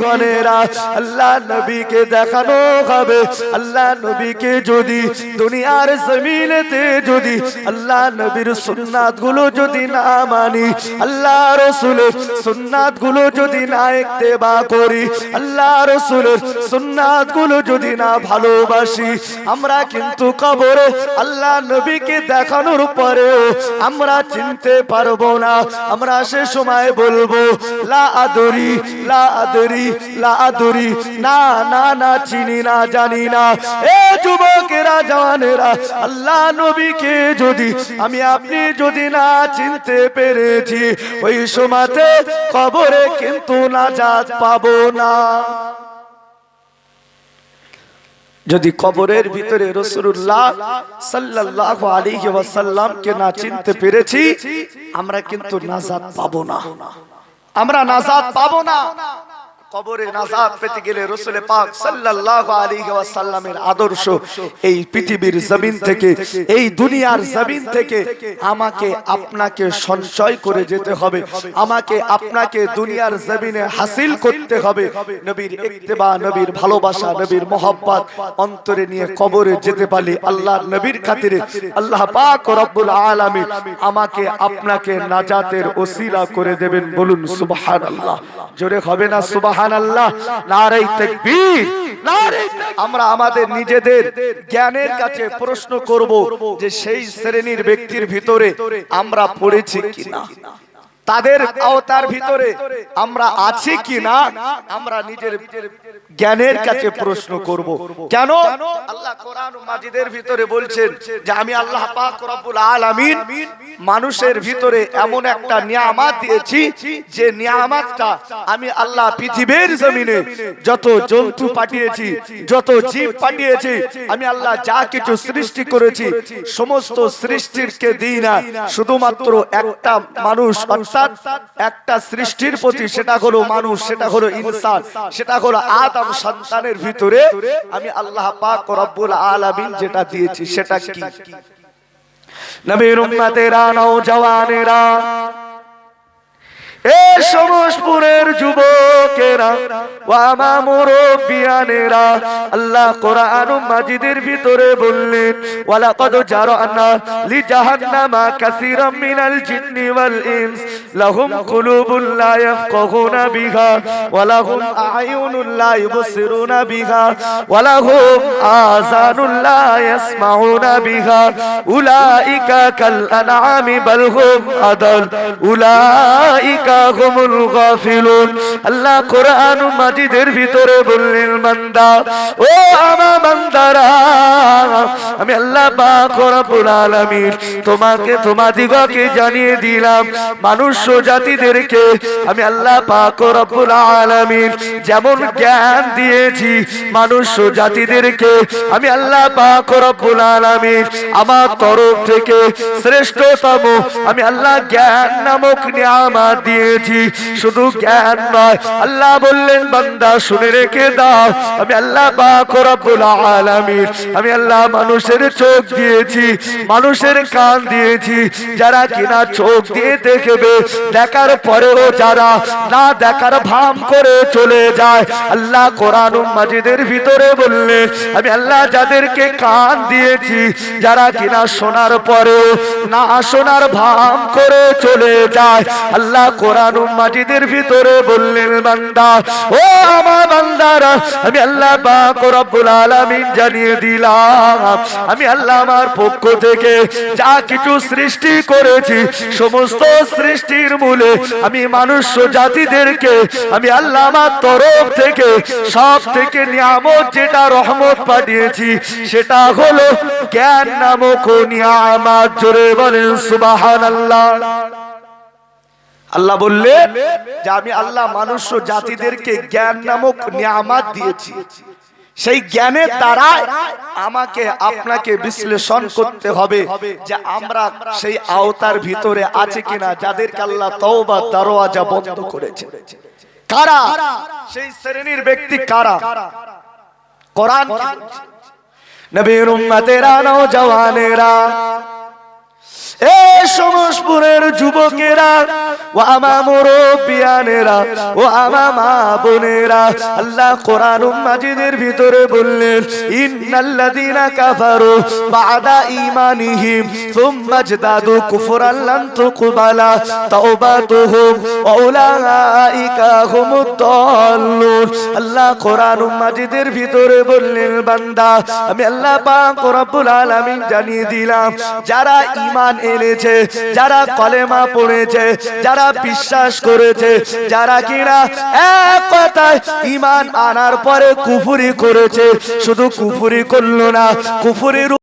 গণেরা আল্লাহ নবীকে দেখানো হবে। আল্লাহ নবীকে যদি দুনিয়ার জমিনেতে যদি আল্লাহ নবীর সুন্নাত গুলো যদি না মানি, আল্লাহ রাসূলের সুন্নাত গুলো যদি না ইত্তেবা করি, আল্লাহ রাসূলের সুন্নাত গুলো যদি না ভালোবাসি, আমরা কিন্তু কবরে আল্লাহ নবীকে দেখানোর পরেও আমরা চিনতে পারবো না। আমরা সে সময় বলবো লা আদরি লা আদরি লা আদরি, না না না চিনি না জানি না। এ যুবকেরা জওয়ানেরা, আল্লাহ নবীকে যদি আমি আপনি যদি না চিনতে পেরেছি, ওই সময়তে কবরে কিন্তু নাজাত পাবো না। যদি কবরের ভিতরে রাসূলুল্লাহ সাল্লাল্লাহু আলাইহি ওয়াসাল্লামকে না চিনতে পেরেছি, আমরা কিন্তু নাজাত পাবো না, আমরা নাজাত পাবো না। কবরে নাজাত পেতে গেলে রাসূল পাক সাল্লাল্লাহু আলাইহি ওয়াসাল্লামের আদর্শ এই পৃথিবীর জমিন থেকে, এই দুনিয়ার জমিন থেকে আমাকে আপনাকে সঞ্চয় করে যেতে হবে। আমাকে আপনাকে দুনিয়ার জমিনে হাসিল করতে হবে। নবীর ইত্তেবা, নবীর ভালোবাসা, নবীর মহব্বত অন্তরে নিয়ে কবরে যেতে পারলে আল্লাহর নবীর খাতিরে আল্লাহ পাক রব্বুল আলামিন আমাকে আপনাকে নাজাতের ওসিলা করে দেবেন। বলুন সুবহানাল্লাহ। জোরে হবে না সুবহানাল্লাহ? নারে তাকবীর, নারে তাকবীর। আমরা আমাদের নিজেদের জ্ঞানের কাছে প্রশ্ন করব যে সেই শ্রেণীর ব্যক্তির ভিতরে আমরা পড়েছি কিনা, তাদের আওতার ভিতরে আমরা আছি কিনা, আমরা নিজের জ্ঞানের কাছে প্রশ্ন করব। কেন আল্লাহ কোরআন মাজিদের ভিতরে বলছেন যে আমি আল্লাহ পাক রব্বুল আলামিন মানুষের ভিতরে এমন একটা নিয়ামত দিয়েছি, যে নিয়ামতটা আমি আল্লাহ পৃথিবীর জমিনে যত জন্তু পাঠিয়েছি, যত জীব পাঠিয়েছি, আমি আল্লাহ যা কিছু সৃষ্টি করেছি সমস্ত সৃষ্টিরকে দিই না, শুধুমাত্র একটা মানুষ, অর্থাৎ একটা সৃষ্টির প্রতি, সেটা হলো মানুষ, সেটা হলো ইনসান, সেটা হলো আদম সন্তানের ভিতরে আমি আল্লাহ পাক রব্বুল আলামিন যেটা দিয়েছি সেটা কি? নবীর উম্মতেরা, নওজওয়ানেরা, এ সমসপুরের যুবকেরা ওয়া মা মুরব্বিয়ানেরা, আল্লাহ কোরআন মাজিদের ভিতরে বললেন ওয়ালাকাদ জারানা লি জাহান্নামা কাসীরাম মিনাল জিন্নি ওয়াল ইনস লাহুম কুলুবুন লা ইয়াফকাহুনা বিহা ওয়া লাহুম আ'য়ুনুন লা ইউবসিরুনা বিহা ওয়া লাহুম আযানুন লা ইয়াসমাউনা বিহা উলাইকা কাল আনআমি বাল হুম আদাল উলাইকা হুমুল গাফিলুন। আল্লাহ কোরআন মাজিদের ভিতরে বললেন বান্দা, ও আমার বান্দারা, আমি আল্লাহ পাক রব্বুল আলামিন তোমাকে তোমাদিগকে জানিয়ে দিলাম, মানুষ জাতিদেরকে আমি আল্লাহ পাক রব্বুল আলামিন যেমন জ্ঞান দিয়েছি, মানুষ জাতিদেরকে আমি আল্লাহ পাক রব্বুল আলামিন আমার তরফ থেকে শ্রেষ্ঠতম আমি আল্লাহ জ্ঞান নামক নিয়ামত দিয়েছি। শুধু জ্ঞান নয়, আল্লাহ বললেন বান্দা শুনে রেখে দাও, আমি আল্লাহ পাক রব্বুল আলামিন আমি আল্লাহ মানুষের চোখ দিয়েছি, মানুষের কান দিয়েছি, যারা কিনা চোখ দিয়ে দেখবে, দেখার পরেও যারা না দেখার ভান করে চলে যায়। আল্লাহ কোরআন মাজিদের ভিতরে বললেন আমি আল্লাহ যাদেরকে কান দিয়েছি, যারা কিনা শোনার পরেও না শোনার ভান করে চলে যায়। আল্লাহ কোরআন মাজিদের ভিতরে বললেন বান্দা, ও আমার বান্দারা, আমি আল্লাহ পাক রব্বুল আলামিন জানিয়ে দিলাম, আমি আল্লাহ আমার পক্ষ থেকে যা কিছু সৃষ্টি করেছি সমস্ত সৃষ্টির মূলে আমি মানুষ জাতিদেরকে আমি আল্লাহ আমার তরফ থেকে সব থেকে নিয়ামত যেটা রহমত পাঠিয়েছি সেটা হলো জ্ঞান নামক নিয়ামত। জোরে বলেন সুবহানাল্লাহ। আল্লাহ বললেন যে আমি আল্লাহ মানুষ জাতিদেরকে জ্ঞান নামক নিয়ামত দিয়েছি, সেই জ্ঞানের দ্বারা আমাকে আপনাকে বিশ্লেষণ করতে হবে যে আমরা সেই আওতার ভিতরে আছে কিনা, যাদেরকে আল্লাহ তওবার দরওয়াজা বন্ধ করেছে। কারা সেই শ্রেণীর ব্যক্তি? কারা? কোরআন নবীর উম্মতেরা, নওজওয়ানেরা, এ সমসপুরের যুবকেরা ও আমার মুরব্বিয়ানেরা ও আমার মা বোনেরা, আল্লাহ কোরআনুল মাজিদের ভিতরে বললেন ইন্নাল্লাযীনা কাফারু বা'দা ঈমানিহিম সুম্মা ইজদাদু কুফরান লান তুকবালা তাওবাতুহুম ওয়া উলাইকা হুমুদ দাল্লুন। আল্লাহ কোরআনুল মাজিদের ভিতরে বললেন বান্দা, আমি আল্লাহ পাক রব্বুল আলামিন জানিয়ে দিলাম, যারা ঈমান এনেছে, যারা কলেমা পড়েছে, যারা বিশ্বাস করেছে, যারা কিনা এক কথায় ঈমান আনার পরে কুফরি করেছে, শুধু কুফরি করলো না, কুফরির